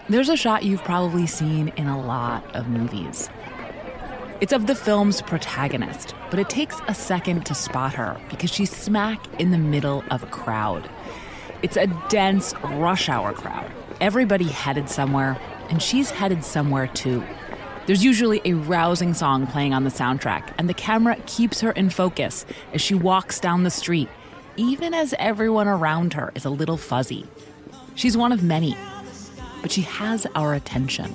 There's a shot you've probably seen in a lot of movies. It's of the film's protagonist, but it takes a second to spot her because she's smack in the middle of a crowd. It's a dense rush hour crowd. Everybody headed somewhere, and she's headed somewhere too. There's usually a rousing song playing on the soundtrack, and the camera keeps her in focus as she walks down the street, even as everyone around her is a little fuzzy. She's one of many, but she has our attention.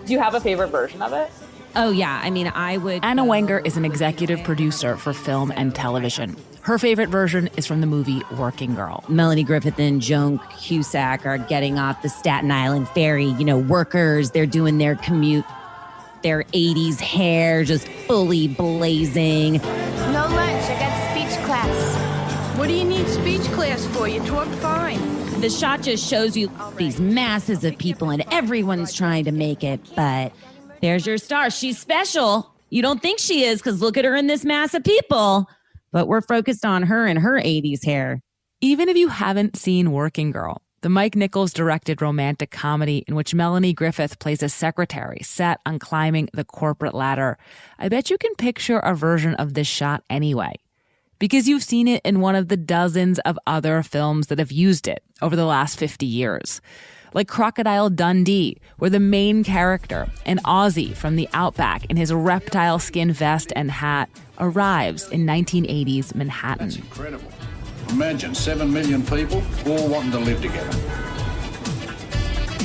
Do you have a favorite version of it? Oh, yeah. I mean, I would... Anna Wenger is an executive producer for film and television. Her favorite version is from the movie Working Girl. Melanie Griffith and Joan Cusack are getting off the Staten Island ferry. You know, workers, they're doing their commute. Their 80s hair just fully blazing. No lunch. I got speech class. What do you need speech class for? You talk fine. The shot just shows you these masses of people and everyone's trying to make it, but... There's your star. She's special. You don't think she is because look at her in this mass of people. But we're focused on her and her 80s hair. Even if you haven't seen Working Girl, the Mike Nichols-directed romantic comedy in which Melanie Griffith plays a secretary set on climbing the corporate ladder, I bet you can picture a version of this shot anyway. Because you've seen it in one of the dozens of other films that have used it over the last 50 years. Like Crocodile Dundee, where the main character, an Aussie from the outback in his reptile skin vest and hat, arrives in 1980s Manhattan. That's incredible. Imagine 7 million people all wanting to live together.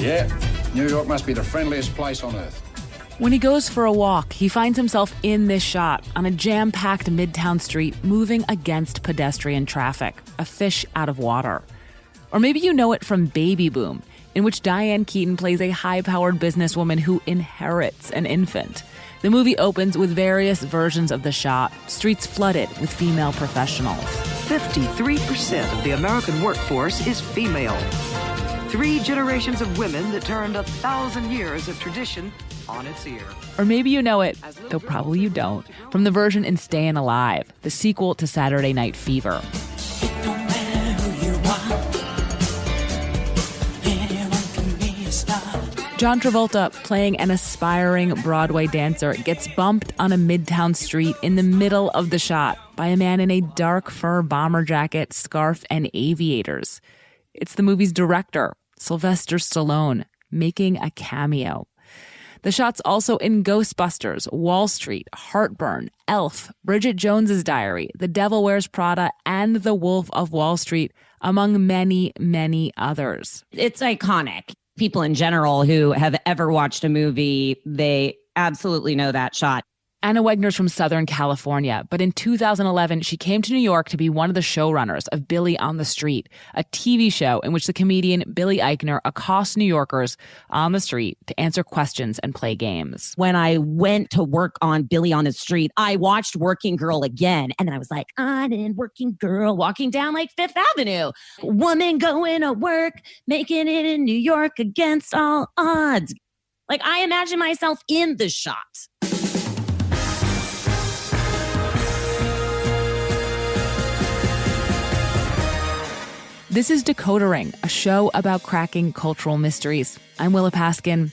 Yeah, New York must be the friendliest place on earth. When he goes for a walk, he finds himself in this shot on a jam-packed midtown street moving against pedestrian traffic, a fish out of water. Or maybe you know it from Baby Boom, in which Diane Keaton plays a high-powered businesswoman who inherits an infant. The movie opens with various versions of the shot, streets flooded with female professionals. 53% of the American workforce is female. 3 generations of women that turned 1,000 years of tradition on its ear. Or maybe you know it, though probably you don't, from the version in Stayin' Alive, the sequel to Saturday Night Fever. John Travolta, playing an aspiring Broadway dancer, gets bumped on a midtown street in the middle of the shot by a man in a dark fur bomber jacket, scarf, and aviators. It's the movie's director, Sylvester Stallone, making a cameo. The shot's also in Ghostbusters, Wall Street, Heartburn, Elf, Bridget Jones's Diary, The Devil Wears Prada, and The Wolf of Wall Street, among many, many others. It's iconic. People in general who have ever watched a movie, they absolutely know that shot. Anna Wegner's from Southern California, but in 2011, she came to New York to be one of the showrunners of Billy on the Street, a TV show in which the comedian Billy Eichner accosts New Yorkers on the street to answer questions and play games. When I went to work on Billy on the Street, I watched Working Girl again, and then I was like, I'm in Working Girl, walking down like Fifth Avenue. Woman going to work, making it in New York against all odds. Like, I imagine myself in the shot. This is Decodering, a show about cracking cultural mysteries. I'm Willa Paskin.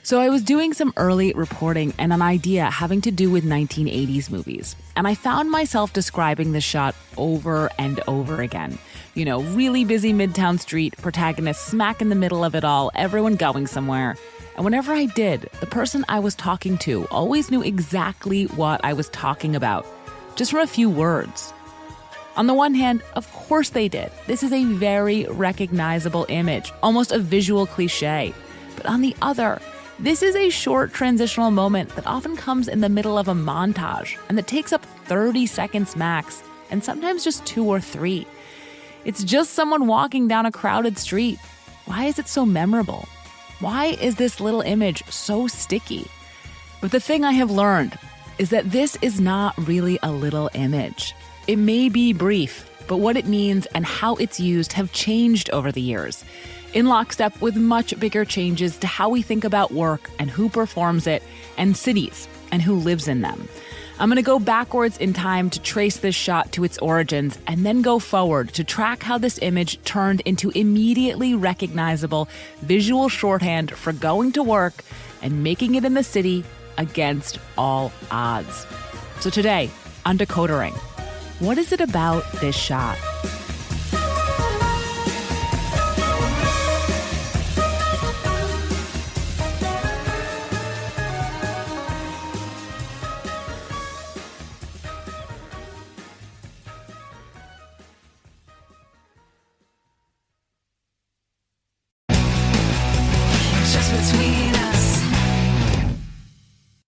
So I was doing some early reporting and an idea having to do with 1980s movies. And I found myself describing the shot over and over again. You know, really busy midtown street, protagonist smack in the middle of it all, everyone going somewhere. And whenever I did, the person I was talking to always knew exactly what I was talking about, just from a few words. On the one hand, of course they did. This is a very recognizable image, almost a visual cliche. But on the other, this is a short transitional moment that often comes in the middle of a montage and that takes up 30 seconds max, and sometimes just 2 or 3. It's just someone walking down a crowded street. Why is it so memorable? Why is this little image so sticky? But the thing I have learned is that this is not really a little image. It may be brief, but what it means and how it's used have changed over the years, in lockstep with much bigger changes to how we think about work and who performs it, and cities and who lives in them. I'm going to go backwards in time to trace this shot to its origins and then go forward to track how this image turned into immediately recognizable visual shorthand for going to work and making it in the city against all odds. So today, on Decodering, what is it about this shot?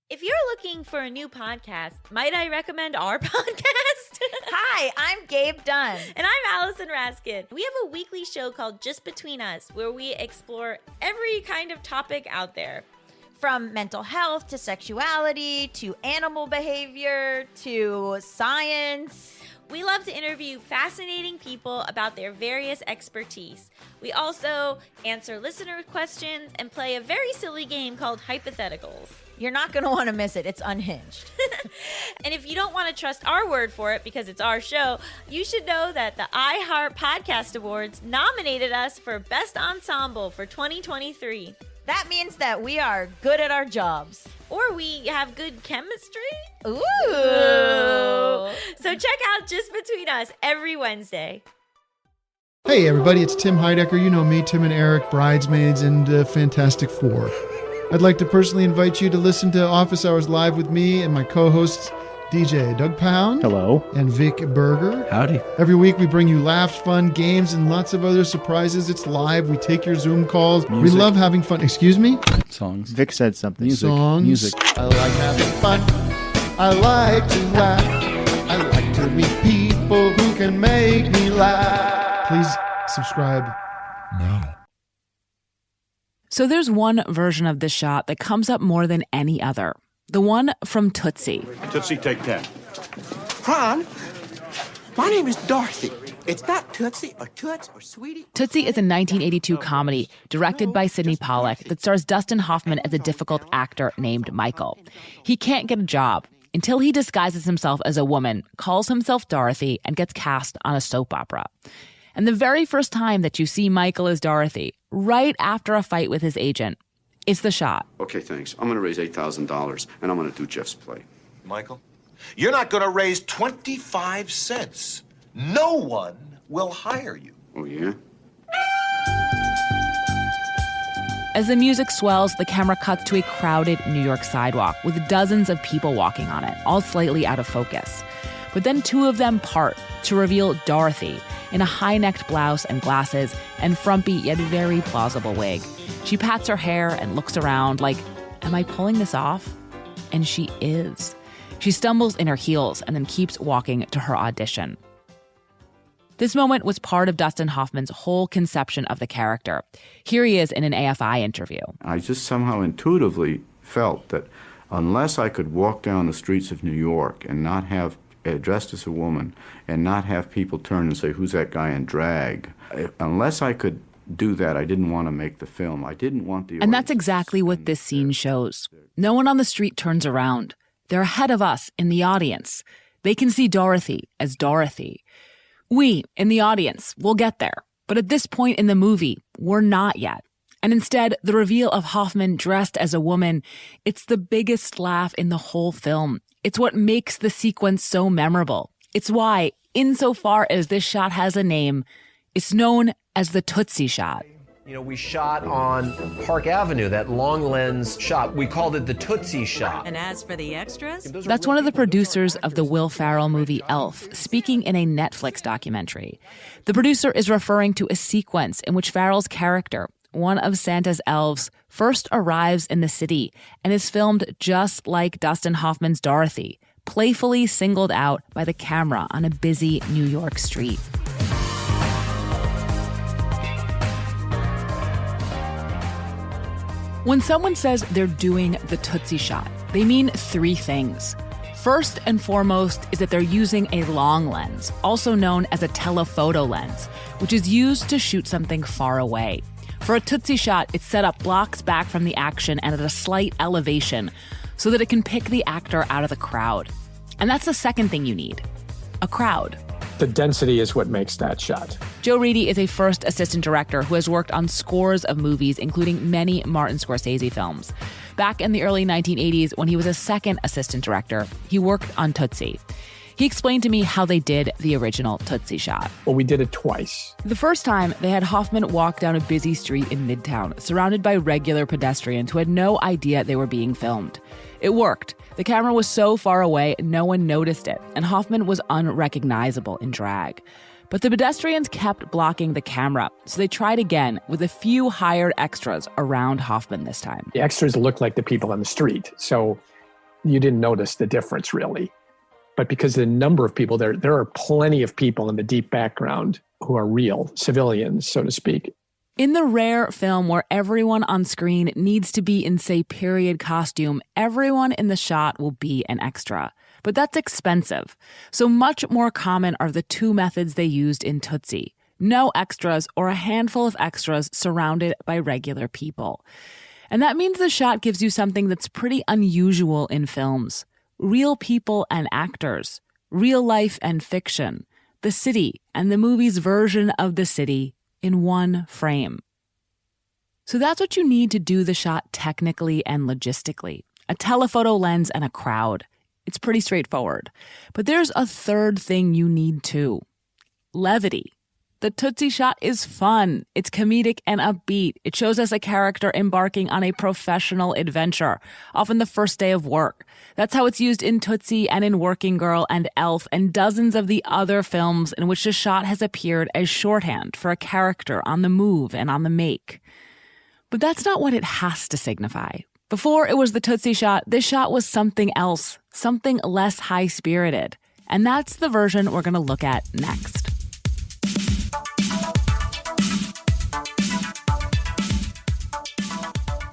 If you're looking for a new podcast, might I recommend our podcast? Hi, I'm Gabe Dunn. And I'm Allison Raskin. We have a weekly show called Just Between Us, where we explore every kind of topic out there. From mental health to sexuality to animal behavior to science. We love to interview fascinating people about their various expertise. We also answer listener questions and play a very silly game called Hypotheticals. You're not going to want to miss it. It's unhinged. And if you don't want to trust our word for it because it's our show, you should know that the iHeart Podcast Awards nominated us for Best Ensemble for 2023. That means that we are good at our jobs. Or we have good chemistry. Ooh. So check out Just Between Us every Wednesday. Hey everybody, it's Tim Heidecker. You know me, Tim and Eric, Bridesmaids, and Fantastic Four. I'd like to personally invite you to listen to Office Hours Live with me and my co-hosts, DJ Doug Pound. Hello. And Vic Berger. Howdy. Every week we bring you laughs, fun, games, and lots of other surprises. It's live. We take your Zoom calls. Music. We love having fun. Excuse me? Songs. Vic said something. Music. Songs. Music. I like having fun. I like to laugh. I like to meet people who can make me laugh. Please subscribe now. So there's one version of this shot that comes up more than any other. The one from Tootsie. Tootsie, take 10. Ron, my name is Dorothy. It's not Tootsie or Toots or Sweetie. Tootsie is a 1982 comedy directed by Sidney Pollack that stars Dustin Hoffman as a difficult actor named Michael. He can't get a job until he disguises himself as a woman, calls himself Dorothy, and gets cast on a soap opera. And the very first time that you see Michael as Dorothy, right after a fight with his agent, it's the shot. Okay, thanks. I'm going to raise $8,000, and I'm going to do Jeff's play. Michael, you're not going to raise 25 cents. No one will hire you. Oh, yeah? As the music swells, the camera cuts to a crowded New York sidewalk with dozens of people walking on it, all slightly out of focus. But then two of them part to reveal Dorothy in a high-necked blouse and glasses and frumpy yet very plausible wig. She pats her hair and looks around like, am I pulling this off? And she is. She stumbles in her heels and then keeps walking to her audition. This moment was part of Dustin Hoffman's whole conception of the character. Here he is in an AFI interview. I just somehow intuitively felt that unless I could walk down the streets of New York and not have dressed as a woman and not have people turn and say, who's that guy in drag? Unless I could do that, I didn't want to make the film. I didn't want the... And that's exactly what this scene shows. No one on the street turns around. They're ahead of us in the audience. They can see Dorothy as Dorothy. We, in the audience, will get there. But at this point in the movie, we're not yet. And instead, the reveal of Hoffman dressed as a woman, it's the biggest laugh in the whole film. It's what makes the sequence so memorable. It's why, insofar as this shot has a name, it's known as the Tootsie Shot. You know, we shot on Park Avenue, that long lens shot. We called it the Tootsie Shot. And as for the extras? That's one of the producers of the Will Ferrell movie Elf, speaking in a Netflix documentary. The producer is referring to a sequence in which Ferrell's character, one of Santa's elves, first arrives in the city and is filmed just like Dustin Hoffman's Dorothy, playfully singled out by the camera on a busy New York street. When someone says they're doing the Tootsie Shot, they mean three things. First and foremost is that they're using a long lens, also known as a telephoto lens, which is used to shoot something far away. For a Tootsie Shot, it's set up blocks back from the action and at a slight elevation so that it can pick the actor out of the crowd. And that's the second thing you need, a crowd. The density is what makes that shot. Joe Reedy is a first assistant director who has worked on scores of movies, including many Martin Scorsese films. Back in the early 1980s, when he was a second assistant director, he worked on Tootsie. He explained to me how they did the original Tootsie Shot. Well, we did it twice. The first time, they had Hoffman walk down a busy street in Midtown, surrounded by regular pedestrians who had no idea they were being filmed. It worked. The camera was so far away, no one noticed it, and Hoffman was unrecognizable in drag. But the pedestrians kept blocking the camera, so they tried again with a few hired extras around Hoffman this time. The extras looked like the people on the street, so you didn't notice the difference, really. But because of the number of people there are plenty of people in the deep background who are real civilians, so to speak. In the rare film where everyone on screen needs to be in, say, period costume, everyone in the shot will be an extra. But that's expensive. So much more common are the two methods they used in Tootsie. No extras or a handful of extras surrounded by regular people. And that means the shot gives you something that's pretty unusual in films. Real people and actors. Real life and fiction. The city and the movie's version of the city in one frame. So that's what you need to do the shot technically and logistically. A telephoto lens and a crowd. It's pretty straightforward. But there's a third thing you need too. Levity. The Tootsie Shot is fun. It's comedic and upbeat. It shows us a character embarking on a professional adventure, often the first day of work. That's how it's used in Tootsie and in Working Girl and Elf and dozens of the other films in which the shot has appeared as shorthand for a character on the move and on the make. But that's not what it has to signify. Before it was the Tootsie Shot, this shot was something else, something less high-spirited. And that's the version we're going to look at next.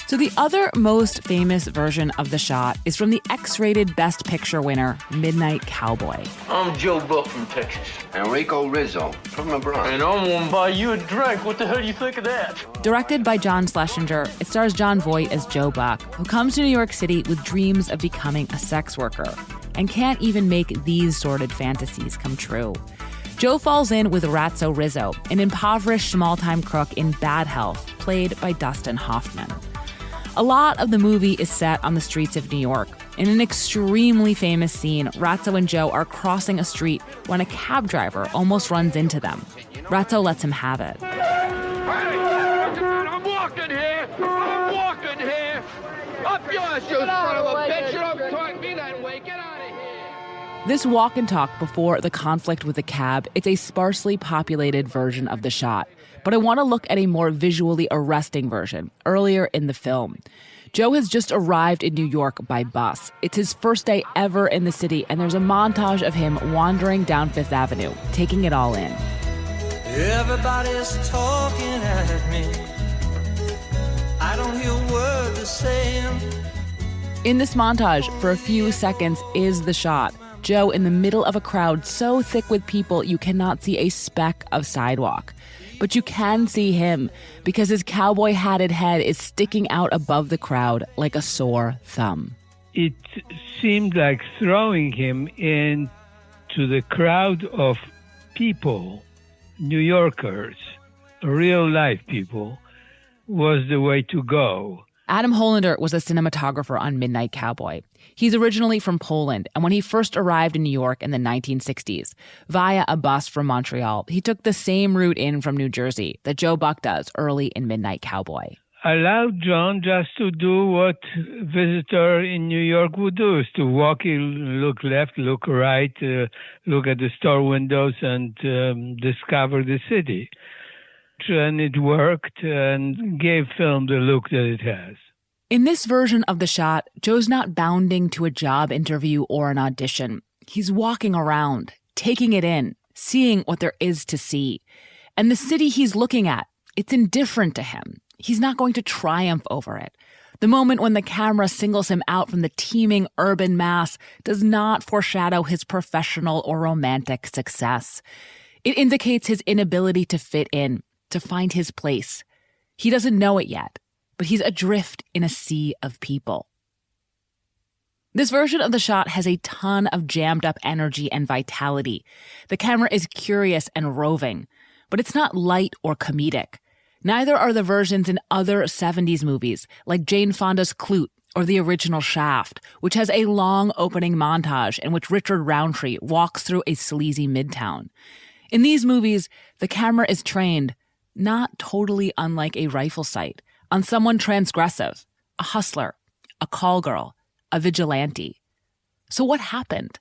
So the other most famous version of the shot is from the X-rated Best Picture winner, Midnight Cowboy. I'm Joe Buck from Texas. Enrico Rizzo from the Bronx. And I'm gonna buy you a drink. What the hell do you think of that? Directed by John Schlesinger, it stars Jon Voight as Joe Buck, who comes to New York City with dreams of becoming a sex worker and can't even make these sordid fantasies come true. Joe falls in with Ratso Rizzo, an impoverished small-time crook in bad health, played by Dustin Hoffman. A lot of the movie is set on the streets of New York. In an extremely famous scene, Ratso and Joe are crossing a street when a cab driver almost runs into them. Ratso lets him have it. Hey, I'm walking here. I'm walking here. Up yours, you son of a bitch. You don't talk me that way. Get out of here. This walk and talk before the conflict with the cab, it's a sparsely populated version of the shot. But I want to look at a more visually arresting version, earlier in the film. Joe has just arrived in New York by bus. It's his first day ever in the city, and there's a montage of him wandering down Fifth Avenue, taking it all in. Everybody's talking at me. I don't hear a word they're saying. In this montage, for a few seconds, is the shot. Joe in the middle of a crowd so thick with people you cannot see a speck of sidewalk. But you can see him because his cowboy hatted head is sticking out above the crowd like a sore thumb. It seemed like throwing him into the crowd of people, New Yorkers, real life people, was the way to go. Adam Hollander was a cinematographer on Midnight Cowboy. He's originally from Poland, and when he first arrived in New York in the 1960s, via a bus from Montreal, he took the same route in from New Jersey that Joe Buck does early in Midnight Cowboy. Allowed John just to do what a visitor in New York would do, is to walk, look left, look right, look at the store windows and discover the city. And it worked and gave film the look that it has. In this version of the shot, Joe's not bounding to a job interview or an audition. He's walking around, taking it in, seeing what there is to see. And the city he's looking at, it's indifferent to him. He's not going to triumph over it. The moment when the camera singles him out from the teeming urban mass does not foreshadow his professional or romantic success. It indicates his inability to fit in, to find his place. He doesn't know it yet, but he's adrift in a sea of people. This version of the shot has a ton of jammed up energy and vitality. The camera is curious and roving, but it's not light or comedic. Neither are the versions in other 70s movies, like Jane Fonda's Klute or the original Shaft, which has a long opening montage in which Richard Roundtree walks through a sleazy midtown. In these movies, the camera is trained, not totally unlike a rifle sight, on someone transgressive, a hustler, a call girl, a vigilante. So what happened?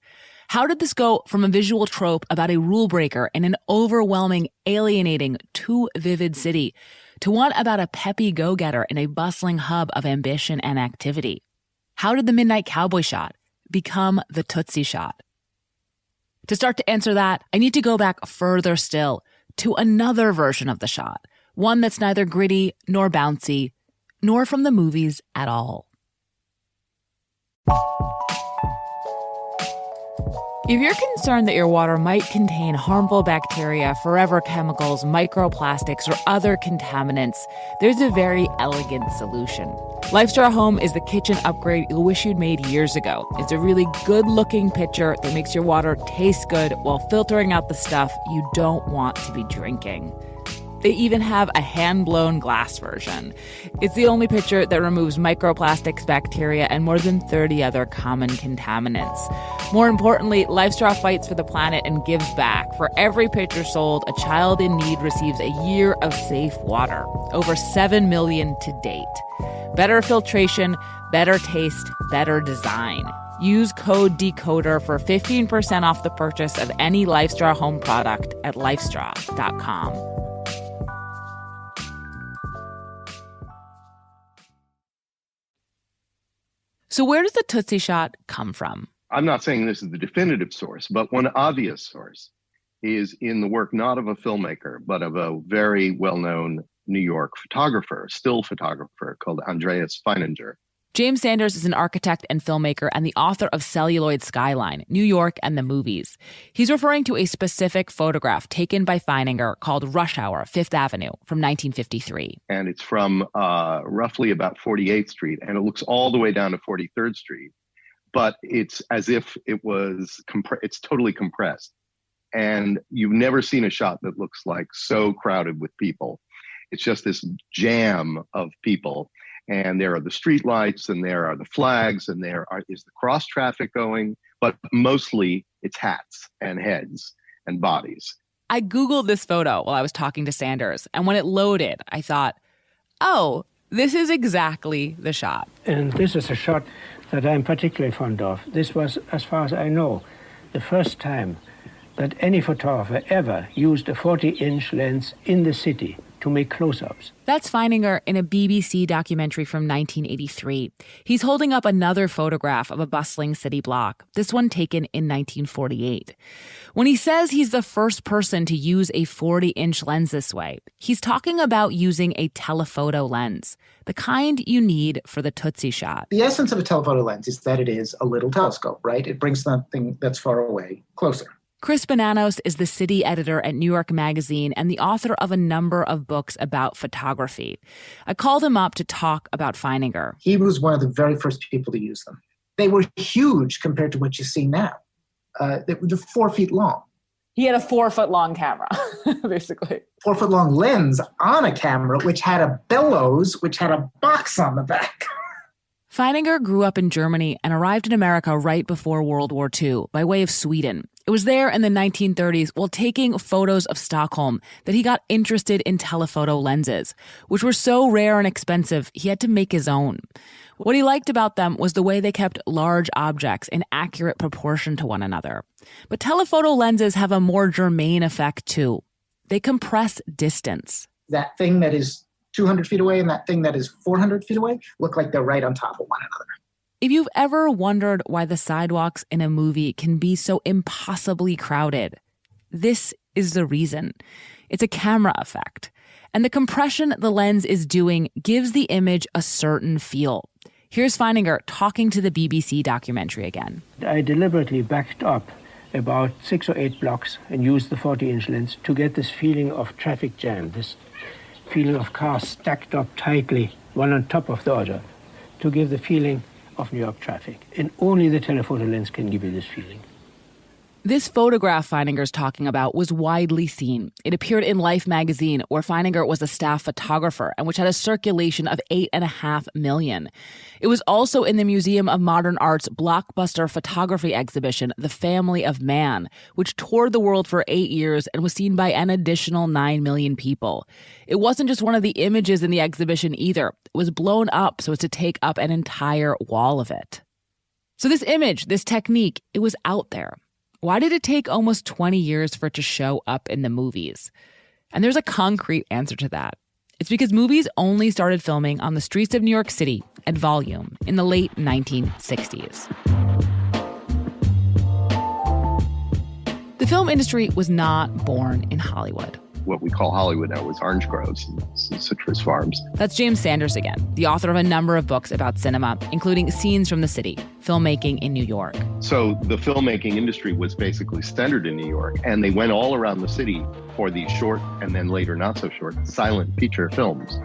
How did this go from a visual trope about a rule breaker in an overwhelming, alienating, too vivid city to one about a peppy go-getter in a bustling hub of ambition and activity? How did the Midnight Cowboy shot become the Tootsie Shot? To start to answer that, I need to go back further still to another version of the shot, one that's neither gritty nor bouncy, nor from the movies at all. If you're concerned that your water might contain harmful bacteria, forever chemicals, microplastics, or other contaminants, there's a very elegant solution. LifeStraw Home is the kitchen upgrade you'll wish you'd made years ago. It's a really good-looking pitcher that makes your water taste good while filtering out the stuff you don't want to be drinking. They even have a hand-blown glass version. It's the only pitcher that removes microplastics, bacteria, and more than 30 other common contaminants. More importantly, LifeStraw fights for the planet and gives back. For every pitcher sold, a child in need receives a year of safe water. Over 7 million to date. Better filtration, better taste, better design. Use code DECODER for 15% off the purchase of any LifeStraw Home product at lifestraw.com. So where does the Tootsie Shot come from? I'm not saying this is the definitive source, but one obvious source is in the work not of a filmmaker, but of a very well-known New York photographer, still photographer, called Andreas Feininger. James Sanders is an architect and filmmaker and the author of Celluloid Skyline, New York and the Movies. He's referring to a specific photograph taken by Feininger called Rush Hour, Fifth Avenue, from 1953. And it's from roughly about 48th Street, and it looks all the way down to 43rd Street. But it's as if it was, it's totally compressed. And you've never seen a shot that looks like so crowded with people. It's just this jam of people. And there are the street lights, and there are the flags, and is the cross traffic going, but mostly it's hats and heads and bodies. I Googled this photo while I was talking to Sanders, and when it loaded, I thought, oh, this is exactly the shot. And this is a shot that I'm particularly fond of. This was, as far as I know, the first time that any photographer ever used a 40-inch lens in the city to make close-ups. That's Feininger in a BBC documentary from 1983. He's holding up another photograph of a bustling city block, this one taken in 1948. When he says he's the first person to use a 40-inch lens this way, he's talking about using a telephoto lens, the kind you need for the Tootsie Shot. The essence of a telephoto lens is that it is a little telescope, right? It brings something that's far away closer. Chris Bananos is the city editor at New York Magazine and the author of a number of books about photography. I called him up to talk about Feininger. He was one of the very first people to use them. They were huge compared to what you see now. They were 4 feet long. He had a 4-foot-long camera, basically. 4-foot-long lens on a camera, which had a bellows, which had a box on the back. Feininger grew up in Germany and arrived in America right before World War II by way of Sweden. It was there in the 1930s while taking photos of Stockholm that he got interested in telephoto lenses, which were so rare and expensive he had to make his own. What he liked about them was the way they kept large objects in accurate proportion to one another. But telephoto lenses have a more germane effect too. They compress distance. That thing that is 200 feet away and that thing that is 400 feet away look like they're right on top of one another. If you've ever wondered why the sidewalks in a movie can be so impossibly crowded, this is the reason. It's a camera effect. And the compression the lens is doing gives the image a certain feel. Here's Feininger talking to the BBC documentary again. I deliberately backed up about 6 or 8 blocks and used the 40-inch lens to get this feeling of traffic jam, this feeling of cars stacked up tightly, one on top of the other, to give the feeling of New York traffic. And only the telephoto lens can give you this feeling. This photograph Feininger's talking about was widely seen. It appeared in Life magazine, where Feininger was a staff photographer and which had a circulation of 8.5 million. It was also in the Museum of Modern Art's blockbuster photography exhibition, The Family of Man, which toured the world for 8 years and was seen by an additional 9 million people. It wasn't just one of the images in the exhibition either. It was blown up so as to take up an entire wall of it. So this image, this technique, it was out there. Why did it take almost 20 years for it to show up in the movies? And there's a concrete answer to that. It's because movies only started filming on the streets of New York City at volume in the late 1960s. The film industry was not born in Hollywood. What we call Hollywood now is orange groves and citrus farms. That's James Sanders again, the author of a number of books about cinema, including Scenes from the City, filmmaking in New York. So the filmmaking industry was basically centered in New York, and they went all around the city for these short and then later not so short silent feature films.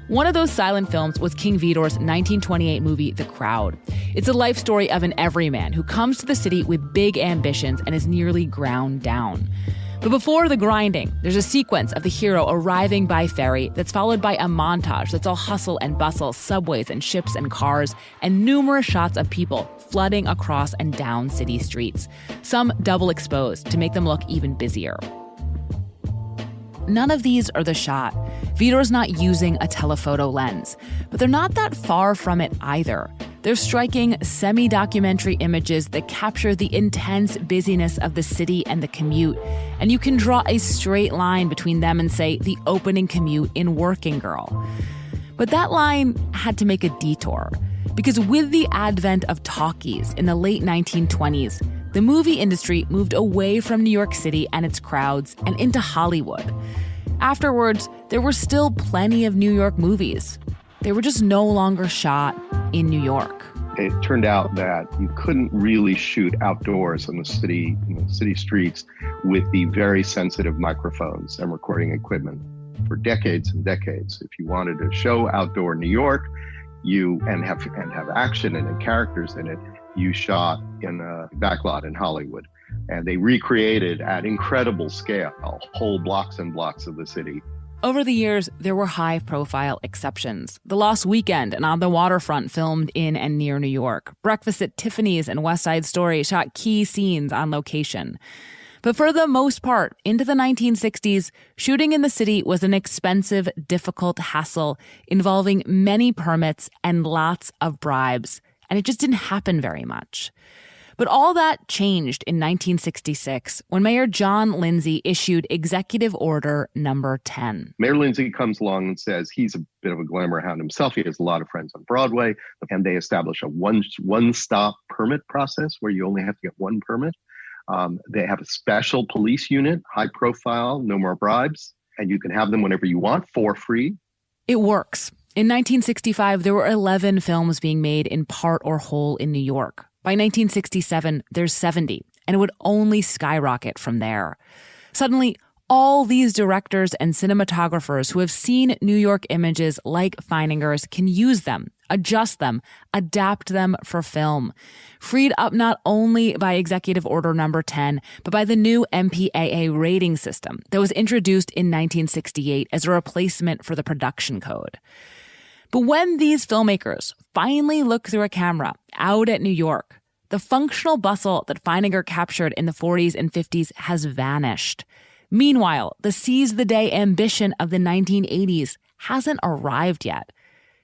One of those silent films was King Vidor's 1928 movie, The Crowd. It's a life story of an everyman who comes to the city with big ambitions and is nearly ground down. But before the grinding, there's a sequence of the hero arriving by ferry that's followed by a montage that's all hustle and bustle, subways and ships and cars, and numerous shots of people flooding across and down city streets, some double exposed to make them look even busier. None of these are the shot. Vidor's not using a telephoto lens, but they're not that far from it either. They're striking semi-documentary images that capture the intense busyness of the city and the commute, and you can draw a straight line between them and, say, the opening commute in Working Girl. But that line had to make a detour, because with the advent of talkies in the late 1920s, the movie industry moved away from New York City and its crowds and into Hollywood. Afterwards, there were still plenty of New York movies. They were just no longer shot in New York. It turned out that you couldn't really shoot outdoors in the city streets with the very sensitive microphones and recording equipment for decades and decades. If you wanted to show outdoor New York, and have action and characters in it, you shot in a backlot in Hollywood. And they recreated at incredible scale whole blocks and blocks of the city. Over the years, there were high-profile exceptions. The Lost Weekend and On the Waterfront filmed in and near New York. Breakfast at Tiffany's and West Side Story shot key scenes on location. But for the most part, into the 1960s, shooting in the city was an expensive, difficult hassle involving many permits and lots of bribes. And it just didn't happen very much. But all that changed in 1966 when Mayor John Lindsay issued Executive Order Number 10. Mayor Lindsay comes along and says he's a bit of a glamour hound himself. He has a lot of friends on Broadway, and they establish a one-stop permit process where you only have to get one permit. They have a special police unit, high profile, no more bribes, and you can have them whenever you want for free. It works. In 1965, there were 11 films being made in part or whole in New York. By 1967, there's 70, and it would only skyrocket from there. Suddenly, all these directors and cinematographers who have seen New York images like Feininger's can use them, adjust them, adapt them for film. Freed up not only by Executive Order Number 10, but by the new MPAA rating system that was introduced in 1968 as a replacement for the production code. But when these filmmakers finally look through a camera out at New York, the functional bustle that Feininger captured in the 40s and 50s has vanished. Meanwhile, the seize-the-day ambition of the 1980s hasn't arrived yet.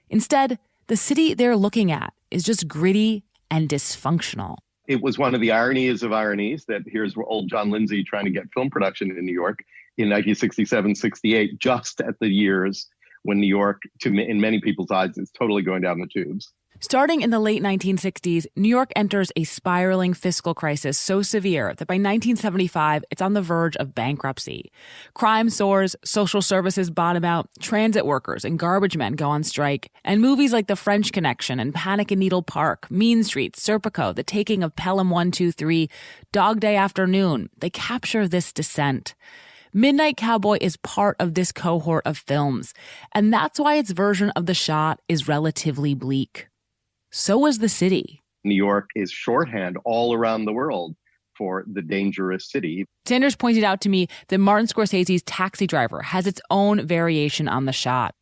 Instead, the city they're looking at is just gritty and dysfunctional. It was one of the ironies of ironies that here's old John Lindsay trying to get film production in New York in 1967, 68, just at the years when New York, in many people's eyes, is totally going down the tubes. Starting in the late 1960s, New York enters a spiraling fiscal crisis so severe that by 1975, it's on the verge of bankruptcy. Crime soars, social services bottom out, transit workers and garbage men go on strike, and movies like The French Connection and Panic in Needle Park, Mean Streets, Serpico, The Taking of Pelham 1, 2, 3, Dog Day Afternoon, they capture this descent. Midnight Cowboy is part of this cohort of films, and that's why its version of The Shot is relatively bleak. so was the city. New York is shorthand all around the world for the dangerous city. Sanders pointed out to me that Martin Scorsese's Taxi Driver has its own variation on the shot.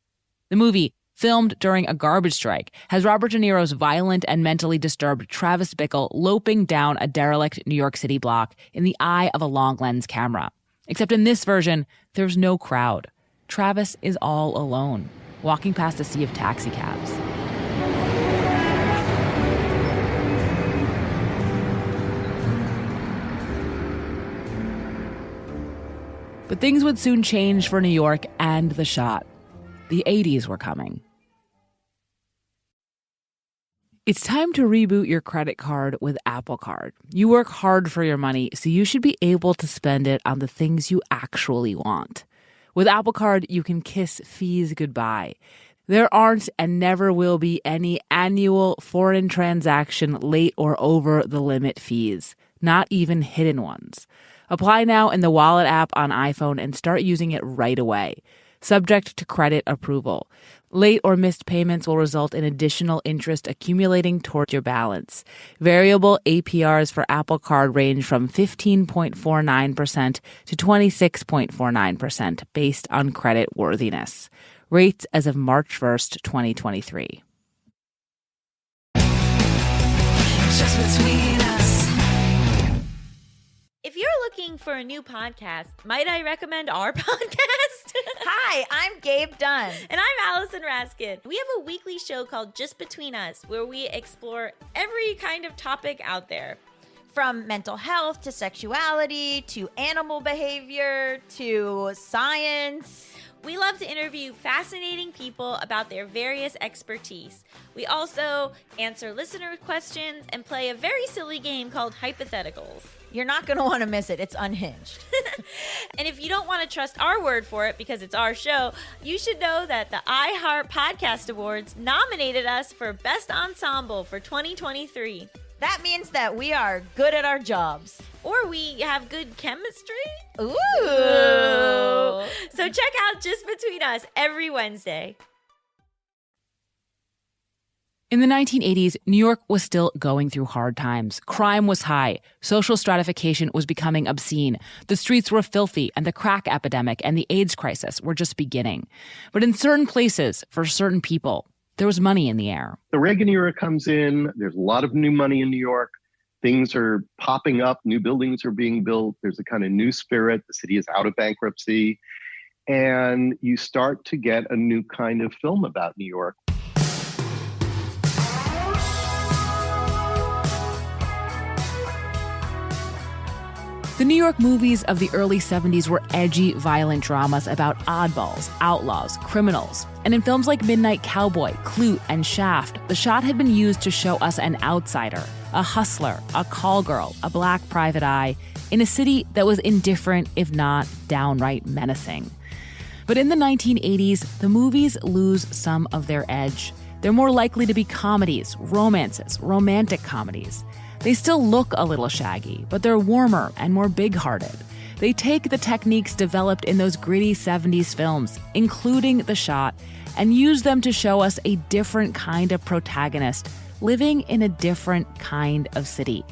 The movie, filmed during a garbage strike, has Robert De Niro's violent and mentally disturbed Travis Bickle loping down a derelict New York City block in the eye of a long lens camera. Except in this version, there's no crowd. Travis is all alone, walking past a sea of taxi cabs. But things would soon change for New York and the shot. The 80s were coming. It's time to reboot your credit card with Apple Card. You work hard for your money, so you should be able to spend it on the things you actually want. With Apple Card, you can kiss fees goodbye. There aren't and never will be any annual foreign transaction late or over the limit fees, not even hidden ones. Apply now in the Wallet app on iPhone and start using it right away. Subject to credit approval. Late or missed payments will result in additional interest accumulating toward your balance. Variable APRs for Apple Card range from 15.49% to 26.49% based on credit worthiness. Rates as of March 1st, 2023. Just between us. If you're looking for a new podcast, might I recommend our podcast? Hi, I'm Gabe Dunn. And I'm Allison Raskin. We have a weekly show called Just Between Us, where we explore every kind of topic out there. From mental health to sexuality to animal behavior to science. We love to interview fascinating people about their various expertise. We also answer listener questions and play a very silly game called Hypotheticals. You're not going to want to miss it. It's unhinged. And if you don't want to trust our word for it because it's our show, you should know that the iHeart Podcast Awards nominated us for Best Ensemble for 2023. That means that we are good at our jobs. Or we have good chemistry. Ooh. So check out Just Between Us every Wednesday. In the 1980s, New York was still going through hard times. Crime was high. Social stratification was becoming obscene. The streets were filthy, and the crack epidemic and the AIDS crisis were just beginning. But in certain places, for certain people, there was money in the air. The Reagan era comes in. There's a lot of new money in New York. Things are popping up. New buildings are being built. There's a kind of new spirit. The city is out of bankruptcy. And you start to get a new kind of film about New York. The New York movies of the early 70s were edgy, violent dramas about oddballs, outlaws, criminals. And in films like Midnight Cowboy, Clute, and Shaft, the shot had been used to show us an outsider, a hustler, a call girl, a black private eye, in a city that was indifferent, if not downright menacing. But in the 1980s, the movies lose some of their edge. They're more likely to be comedies, romances, romantic comedies. They still look a little shaggy, but they're warmer and more big-hearted. They take the techniques developed in those gritty 70s films, including the shot, and use them to show us a different kind of protagonist living in a different kind of city.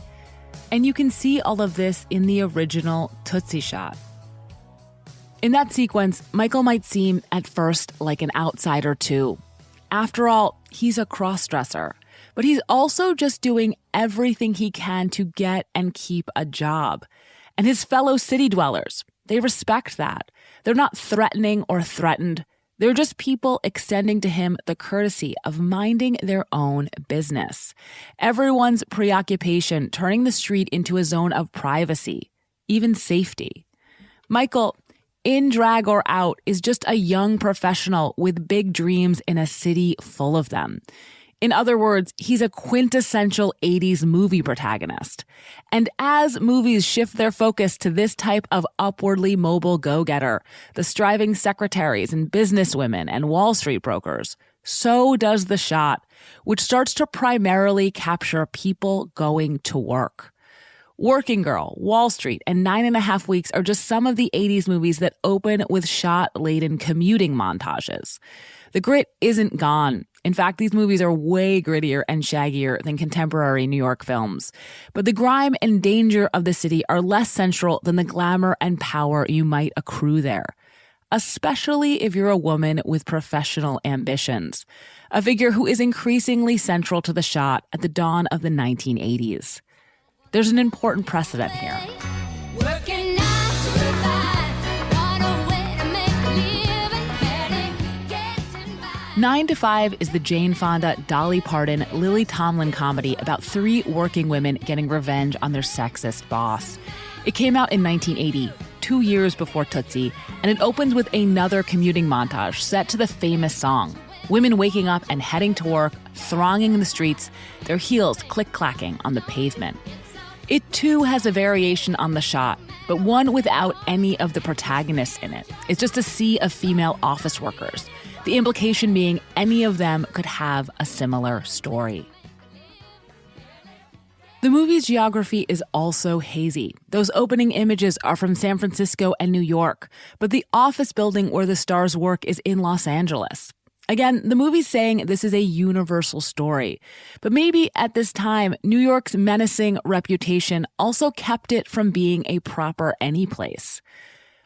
And you can see all of this in the original Tootsie Shot. In that sequence, Michael might seem at first like an outsider too. After all, he's a cross-dresser. But he's also just doing everything he can to get and keep a job. And his fellow city dwellers, they respect that. They're not threatening or threatened. They're just people extending to him the courtesy of minding their own business. Everyone's preoccupation turning the street into a zone of privacy, even safety. Michael, in drag or out, is just a young professional with big dreams in a city full of them. In other words, he's a quintessential 80s movie protagonist. And as movies shift their focus to this type of upwardly mobile go-getter, the striving secretaries and businesswomen and Wall Street brokers, so does the shot, which starts to primarily capture people going to work. Working Girl, Wall Street, and 9.5 Weeks are just some of the 80s movies that open with shot-laden commuting montages. The grit isn't gone. In fact, these movies are way grittier and shaggier than contemporary New York films. But the grime and danger of the city are less central than the glamour and power you might accrue there, especially if you're a woman with professional ambitions, a figure who is increasingly central to the shot at the dawn of the 1980s. There's an important precedent here. 9 to 5 is the Jane Fonda, Dolly Parton, Lily Tomlin comedy about 3 working women getting revenge on their sexist boss. It came out in 1980, 2 years before Tootsie, and it opens with another commuting montage set to the famous song. Women waking up and heading to work, thronging the streets, their heels click-clacking on the pavement. It too has a variation on the shot, but one without any of the protagonists in it. It's just a sea of female office workers. The implication being any of them could have a similar story. The movie's geography is also hazy. Those opening images are from San Francisco and New York, but the office building where the stars work is in Los Angeles. Again, the movie's saying this is a universal story, but maybe at this time, New York's menacing reputation also kept it from being a proper anyplace.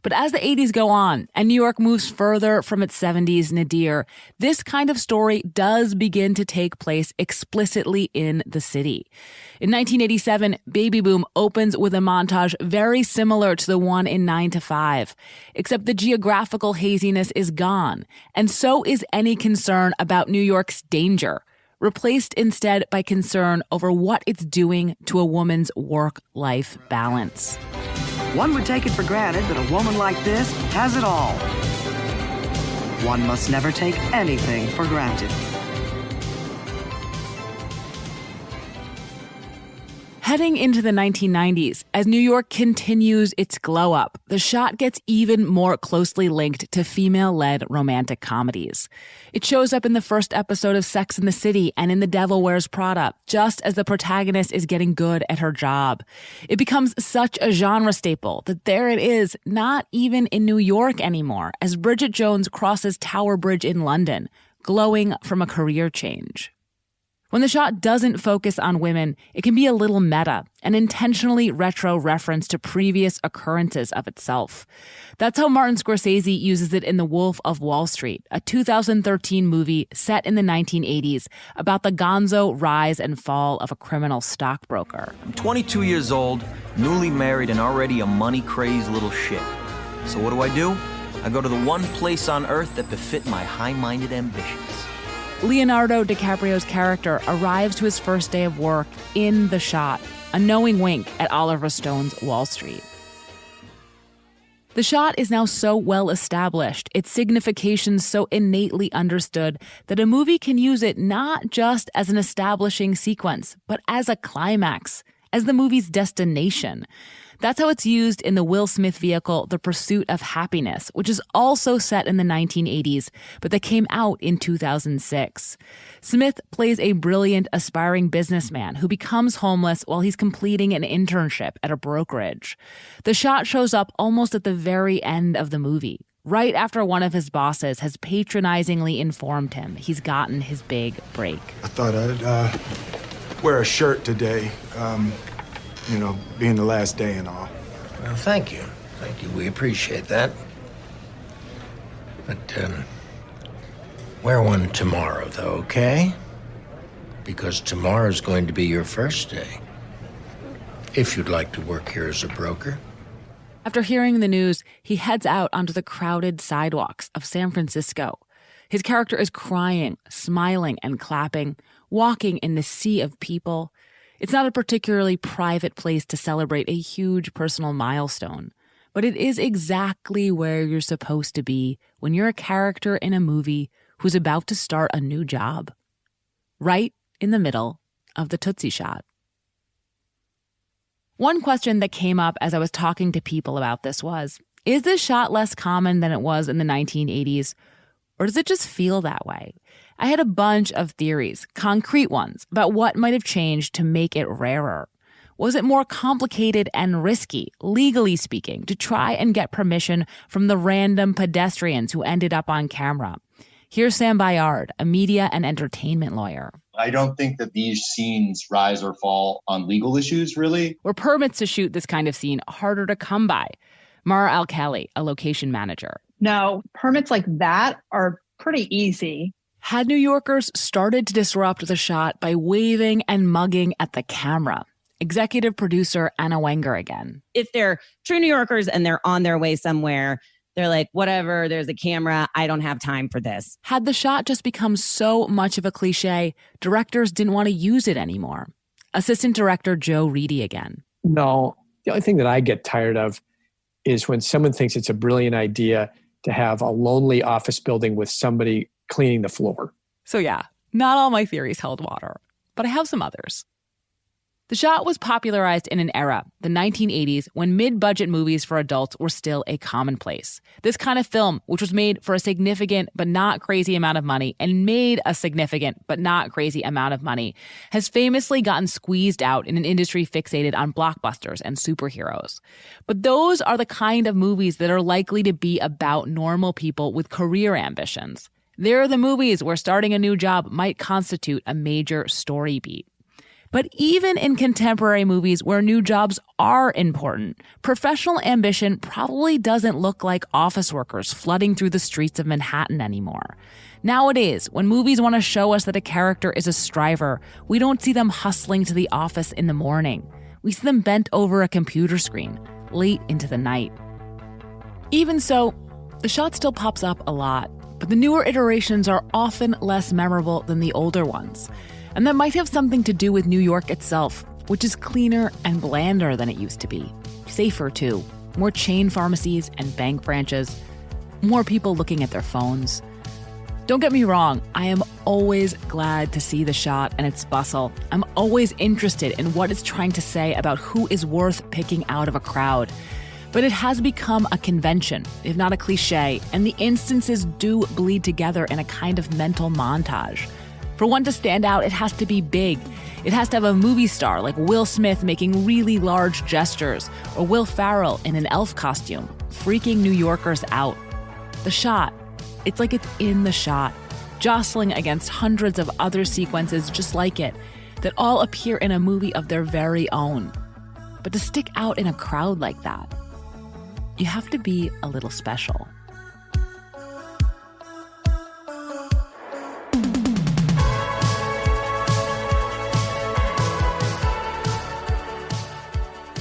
But as the 80s go on and New York moves further from its 70s nadir, this kind of story does begin to take place explicitly in the city. In 1987, Baby Boom opens with a montage very similar to the one in 9 to 5, except the geographical haziness is gone, and so is any concern about New York's danger, replaced instead by concern over what it's doing to a woman's work-life balance. One would take it for granted that a woman like this has it all. One must never take anything for granted. Heading into the 1990s, as New York continues its glow up, the shot gets even more closely linked to female-led romantic comedies. It shows up in the first episode of Sex and the City and in The Devil Wears Prada, just as the protagonist is getting good at her job. It becomes such a genre staple that there it is, not even in New York anymore, as Bridget Jones crosses Tower Bridge in London, glowing from a career change. When the shot doesn't focus on women, it can be a little meta, an intentionally retro reference to previous occurrences of itself. That's how Martin Scorsese uses it in The Wolf of Wall Street, a 2013 movie set in the 1980s about the gonzo rise and fall of a criminal stockbroker. I'm 22 years old, newly married, and already a money-crazed little shit. So what do? I go to the one place on earth that befit my high-minded ambitions. Leonardo DiCaprio's character arrives to his first day of work in the shot, a knowing wink at Oliver Stone's Wall Street. The shot is now so well established, its signification so innately understood, that a movie can use it not just as an establishing sequence, but as a climax, as the movie's destination. That's how it's used in the Will Smith vehicle, The Pursuit of Happiness, which is also set in the 1980s, but that came out in 2006. Smith plays a brilliant, aspiring businessman who becomes homeless while he's completing an internship at a brokerage. The shot shows up almost at the very end of the movie, right after one of his bosses has patronizingly informed him he's gotten his big break. I thought I'd wear a shirt today. Being the last day and all. Well, thank you. Thank you. We appreciate that. But, wear one tomorrow, though, okay? Because tomorrow's going to be your first day. If you'd like to work here as a broker. After hearing the news, he heads out onto the crowded sidewalks of San Francisco. His character is crying, smiling, and clapping, walking in the sea of people. It's not a particularly private place to celebrate a huge personal milestone, but it is exactly where you're supposed to be when you're a character in a movie who's about to start a new job. Right in the middle of the Tootsie Shot. One question that came up as I was talking to people about this was, is this shot less common than it was in the 1980s, or does it just feel that way? I had a bunch of theories, concrete ones, about what might have changed to make it rarer. Was it more complicated and risky, legally speaking, to try and get permission from the random pedestrians who ended up on camera? Here's Sam Bayard, a media and entertainment lawyer. I don't think that these scenes rise or fall on legal issues, really. Were permits to shoot this kind of scene harder to come by? Mara Al-Khali, a location manager. No, permits like that are pretty easy. Had New Yorkers started to disrupt the shot by waving and mugging at the camera? Executive producer Anna Wenger again. If they're true New Yorkers and they're on their way somewhere, they're like, whatever, there's a camera, I don't have time for this. Had the shot just become so much of a cliche, directors didn't want to use it anymore. Assistant director Joe Reedy again. No, the only thing that I get tired of is when someone thinks it's a brilliant idea to have a lonely office building with somebody cleaning the floor. So yeah, not all my theories held water, but I have some others. The shot was popularized in an era, the 1980s, when mid-budget movies for adults were still a commonplace. This kind of film, which was made for a significant but not crazy amount of money and made a significant but not crazy amount of money, has famously gotten squeezed out in an industry fixated on blockbusters and superheroes. But those are the kind of movies that are likely to be about normal people with career ambitions. They're the movies where starting a new job might constitute a major story beat. But even in contemporary movies where new jobs are important, professional ambition probably doesn't look like office workers flooding through the streets of Manhattan anymore. Nowadays, when movies want to show us that a character is a striver, we don't see them hustling to the office in the morning. We see them bent over a computer screen, late into the night. Even so, the shot still pops up a lot, but the newer iterations are often less memorable than the older ones. And that might have something to do with New York itself, which is cleaner and blander than it used to be. Safer, too. More chain pharmacies and bank branches. More people looking at their phones. Don't get me wrong, I am always glad to see the shot and its bustle. I'm always interested in what it's trying to say about who is worth picking out of a crowd. But it has become a convention, if not a cliche, and the instances do bleed together in a kind of mental montage. For one to stand out, it has to be big. It has to have a movie star like Will Smith making really large gestures, or Will Ferrell in an elf costume, freaking New Yorkers out. The shot, it's like it's in the shot, jostling against hundreds of other sequences just like it, that all appear in a movie of their very own. But to stick out in a crowd like that, you have to be a little special.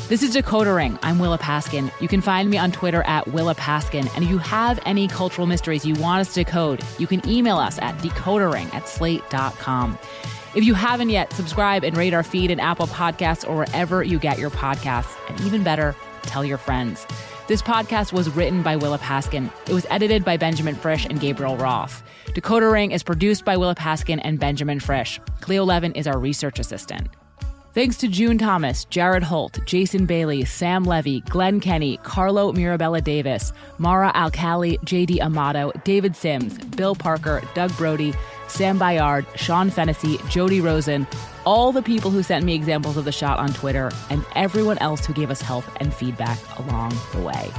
This is Decodering. I'm Willa Paskin. You can find me on Twitter at Willa Paskin. And if you have any cultural mysteries you want us to decode, you can email us at decodering@slate.com. If you haven't yet, subscribe and rate our feed in Apple Podcasts or wherever you get your podcasts. And even better, tell your friends. This podcast was written by Willa Paskin. It was edited by Benjamin Frisch and Gabriel Roth. Decodering is produced by Willa Paskin and Benjamin Frisch. Cleo Levin is our research assistant. Thanks to June Thomas, Jared Holt, Jason Bailey, Sam Levy, Glenn Kenny, Carlo Mirabella Davis, Mara Al-Khali, J.D. Amato, David Sims, Bill Parker, Doug Brody, Sam Bayard, Sean Fennessy, Jody Rosen, all the people who sent me examples of the shot on Twitter, and everyone else who gave us help and feedback along the way.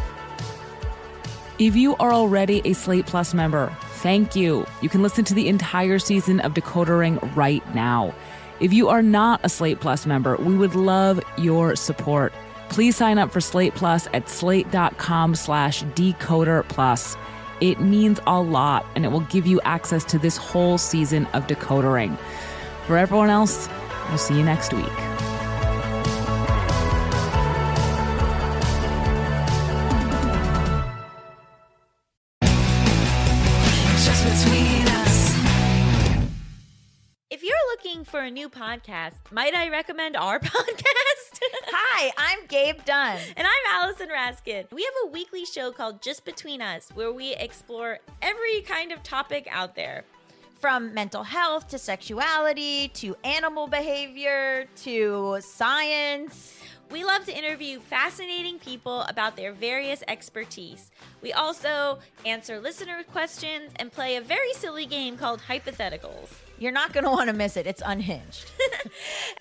If you are already a Slate Plus member, thank you. You can listen to the entire season of Decodering right now. If you are not a Slate Plus member, we would love your support. Please sign up for Slate Plus at slate.com/Decoder Plus. It means a lot, and it will give you access to this whole season of Decodering. For everyone else, we'll see you next week. If you're looking for a new podcast, might I recommend our podcast? Hi, I'm Gabe Dunn. And I'm Allison Raskin. We have a weekly show called Just Between Us, where we explore every kind of topic out there. From mental health to sexuality to animal behavior to science. We love to interview fascinating people about their various expertise. We also answer listener questions and play a very silly game called Hypotheticals. You're not going to want to miss it. It's unhinged.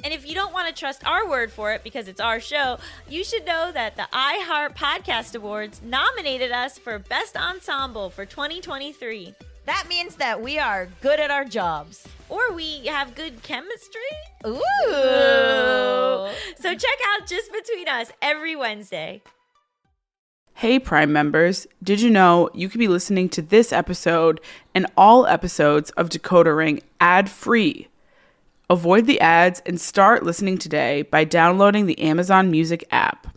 And if you don't want to trust our word for it because it's our show, you should know that the iHeart Podcast Awards nominated us for Best Ensemble for 2023. That means that we are good at our jobs. Or we have good chemistry. Ooh. So check out Just Between Us every Wednesday. Hey Prime members, did you know you could be listening to this episode and all episodes of Decoder Ring ad-free? Avoid the ads and start listening today by downloading the Amazon Music app.